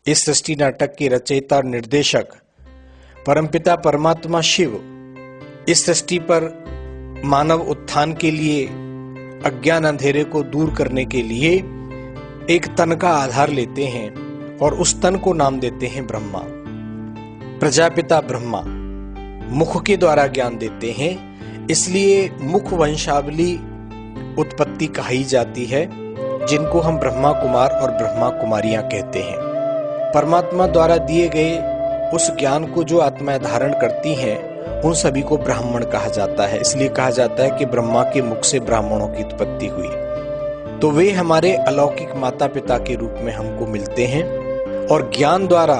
इस सृष्टि नाटक के रचयिता और निर्देशक परमपिता परमात्मा शिव इस सृष्टि पर मानव उत्थान के लिए, अज्ञान अंधेरे को दूर करने के लिए एक तन का आधार लेते हैं और उस तन को नाम देते हैं ब्रह्मा। प्रजापिता ब्रह्मा मुख के द्वारा ज्ञान देते हैं, इसलिए मुख वंशावली उत्पत्ति कही जाती है, जिनको हम ब्रह्मा कुमार और ब्रह्मा कुमारियां कहते हैं। परमात्मा द्वारा दिए गए उस ज्ञान को जो आत्माएं धारण करती हैं, उन सभी को ब्राह्मण कहा जाता है। इसलिए कहा जाता है कि ब्रह्मा के मुख से ब्राह्मणों की उत्पत्ति हुई। तो वे हमारे अलौकिक माता पिता के रूप में हमको मिलते हैं और ज्ञान द्वारा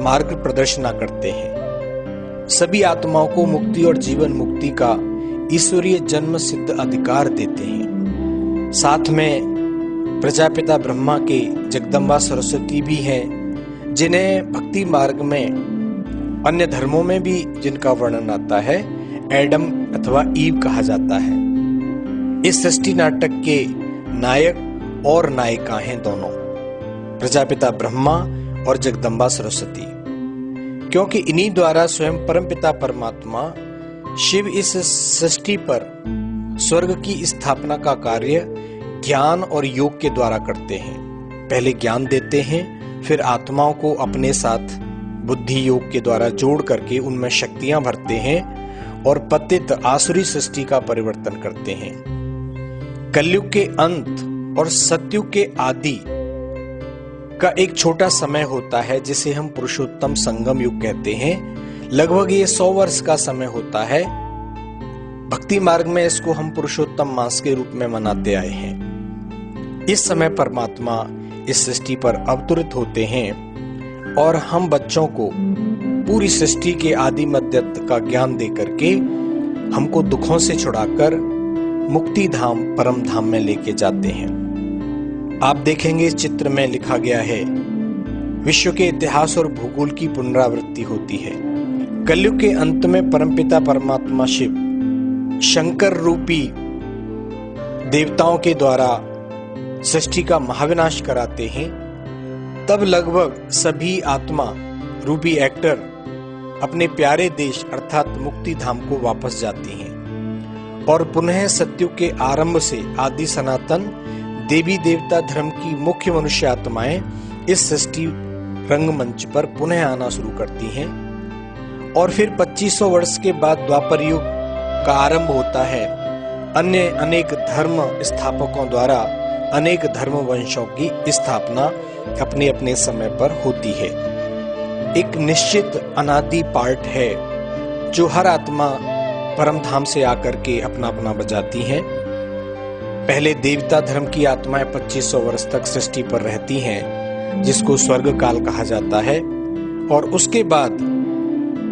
मार्ग प्रदर्शना करते हैं। सभी आत्माओं को मुक्ति और जीवन मुक्ति का ईश्वरीय जन्म सिद्ध अधिकार देते हैं। साथ में प्रजापिता ब्रह्मा के जगदम्बा सरस्वती भी हैं, जिन्हें भक्ति मार्ग में अन्य धर्मों में भी जिनका वर्णन आता है एडम अथवा ईव कहा जाता है। इस सृष्टि नाटक के नायक और नायिका हैं दोनों, प्रजापिता ब्रह्मा और जगदम्बा सरस्वती, क्योंकि इन्हीं द्वारा स्वयं परमपिता परमात्मा शिव इस सृष्टि पर स्वर्ग की स्थापना का कार्य ज्ञान और योग के द्वारा करते हैं। पहले ज्ञान देते हैं, फिर आत्माओं को अपने साथ बुद्धि योग के द्वारा जोड़ करके उनमें शक्तियां भरते हैं और पतित आसुरी सृष्टि का परिवर्तन करते हैं। कलयुग के अंत और सतयुग के आदि का एक छोटा समय होता है, जिसे हम पुरुषोत्तम संगम युग कहते हैं। लगभग ये 100 वर्ष का समय होता है। भक्ति मार्ग में इसको हम पुरुषोत्तम मास के रूप में मनाते आए हैं। इस समय परमात्मा इस सृष्टि पर अवतरित होते हैं और हम बच्चों को पूरी सृष्टि के आदि मध्य का ज्ञान दे करके हमको दुखों से छुड़ाकर मुक्ति धाम परम धाम में लेके जाते हैं। आप देखेंगे इस चित्र में लिखा गया है, विश्व के इतिहास और भूगोल की पुनरावृत्ति होती है। कलयुग के अंत में परमपिता परमात्मा शिव शंकर रूपी देवताओं के द्वारा सृष्टि का महाविनाश कराते हैं। तब लगभग सभी आत्मा रूपी एक्टर अपने प्यारे देश अर्थात मुक्ति धाम को वापस जाती हैं और पुनः सतयुग के आरंभ से आदि सनातन देवी देवता धर्म की मुख्य मनुष्य आत्माएं इस सृष्टि रंगमंच पर पुनः आना शुरू करती हैं। और फिर 2500 वर्ष के बाद द्वापर युग का आरंभ होता है। अन्य अनेक धर्म स्थापकों द्वारा अनेक धर्म वंशों की स्थापना अपने अपने समय पर होती है। एक निश्चित अनादि पार्ट है जो हर आत्मा परम धाम से आकर के अपना अपना बजाती हैं। पहले देवता धर्म की आत्माएं 2500 वर्ष तक सृष्टि पर रहती हैं, जिसको स्वर्ग काल कहा जाता है, और उसके बाद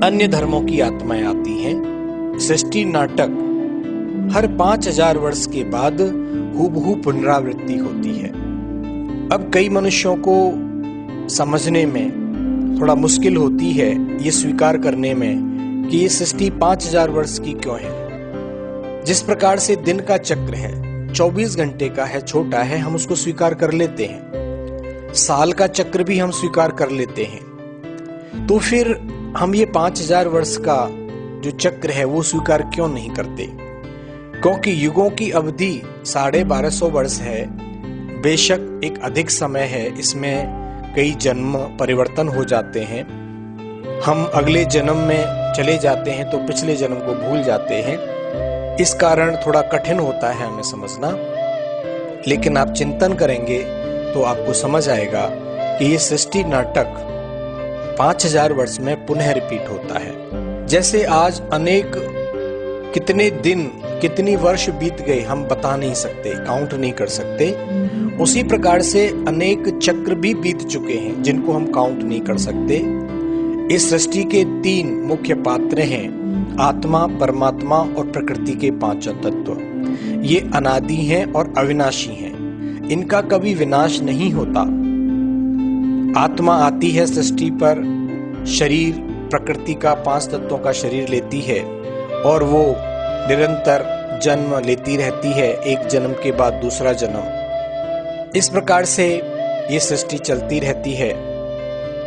अन्य धर्मों की आत्माएं आती हैं। सृष्टि नाटक हर 5000 वर्ष के बाद हूबहू पुनरावृत्ति होती है। अब कई मनुष्यों को समझने में थोड़ा मुश्किल होती है, ये स्वीकार करने में कि ये सृष्टि 5000 वर्ष की क्यों है। जिस प्रकार से दिन का चक्र है 24 घंटे का है, छोटा है, हम उसको स्वीकार कर लेते हैं। साल का चक्र भी हम स्वीकार कर लेते हैं। तो फिर हम ये 5000 वर्ष का जो चक्र है वो स्वीकार क्यों नहीं करते? क्योंकि युगों की अवधि 1250 वर्ष है। बेशक एक अधिक समय है, इसमें कई जन्म परिवर्तन हो जाते हैं। हम अगले जन्म में चले जाते हैं तो पिछले जन्म को भूल जाते हैं। इस कारण थोड़ा कठिन होता है हमें समझना, लेकिन आप चिंतन करेंगे तो आपको समझ आएगा कि ये सृष्टि नाटक 5000 वर्ष में पुनः रिपीट होता है। जैसे आज अनेक कितने दिन कितनी वर्ष बीत गए हम बता नहीं सकते, काउंट नहीं कर सकते। उसी प्रकार से अनेक चक्र भी बीत चुके हैं जिनको हम काउंट नहीं कर सकते। इस सृष्टि के 3 मुख्य पात्र हैं, आत्मा, परमात्मा और प्रकृति के 5 तत्व। ये अनादि हैं और अविनाशी हैं, इनका कभी विनाश नहीं होता। आत्मा आती है सृष्टि पर, शरीर प्रकृति का 5 तत्वों का शरीर लेती है और वो निरंतर जन्म लेती रहती है, एक जन्म के बाद दूसरा जन्म। इस प्रकार से ये सृष्टि चलती रहती है।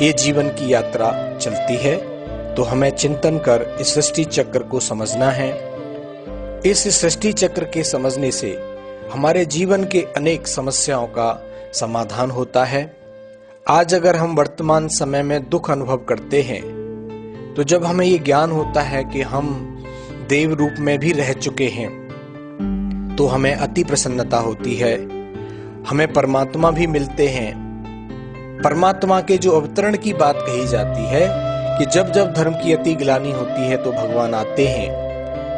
ये जीवन की यात्रा चलती है, तो हमें चिंतन कर इस सृष्टि चक्र को समझना है। इस सृष्टि चक्र के समझने से हमारे जीवन के अनेक समस्याओं का समाधान होता है। आज अगर हम वर्तमान समय में दुख अनुभव करते हैं, तो जब हमें ये ज्ञान होता है कि हम देव रूप में भी रह चुके हैं, तो हमें अति प्रसन्नता होती है। हमें परमात्मा भी मिलते हैं। परमात्मा के जो अवतरण की बात कही जाती है कि जब जब धर्म की अति ग्लानि होती है तो भगवान आते हैं,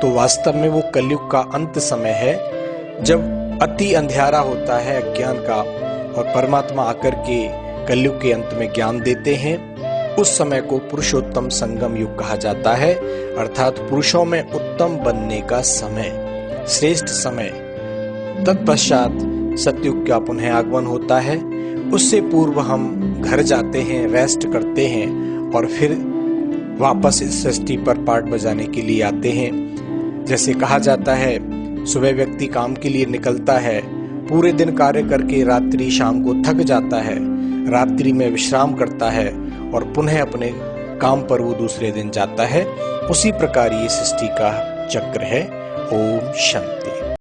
तो वास्तव में वो कलयुग का अंत समय है, जब अति अंधियारा होता है अज्ञान का, और परमात्मा आकर के कलयुग के अंत में ज्ञान देते हैं। उस समय को पुरुषोत्तम संगम युग कहा जाता है, अर्थात पुरुषों में उत्तम बनने का समय, श्रेष्ठ समय। तत्पश्चात सतयुग का पुनः आगमन होता है। उससे पूर्व हम घर जाते हैं, रेस्ट करते हैं और फिर वापस इस सृष्टि पर पार्ट बजाने के लिए आते हैं। जैसे कहा जाता है, सुबह व्यक्ति काम के लिए निकलता है, पूरे दिन कार्य करके रात्रि शाम को थक जाता है, रात्रि में विश्राम करता है और पुनः अपने काम पर वो दूसरे दिन जाता है। उसी प्रकार ये सृष्टि का चक्र है। ओम शांति।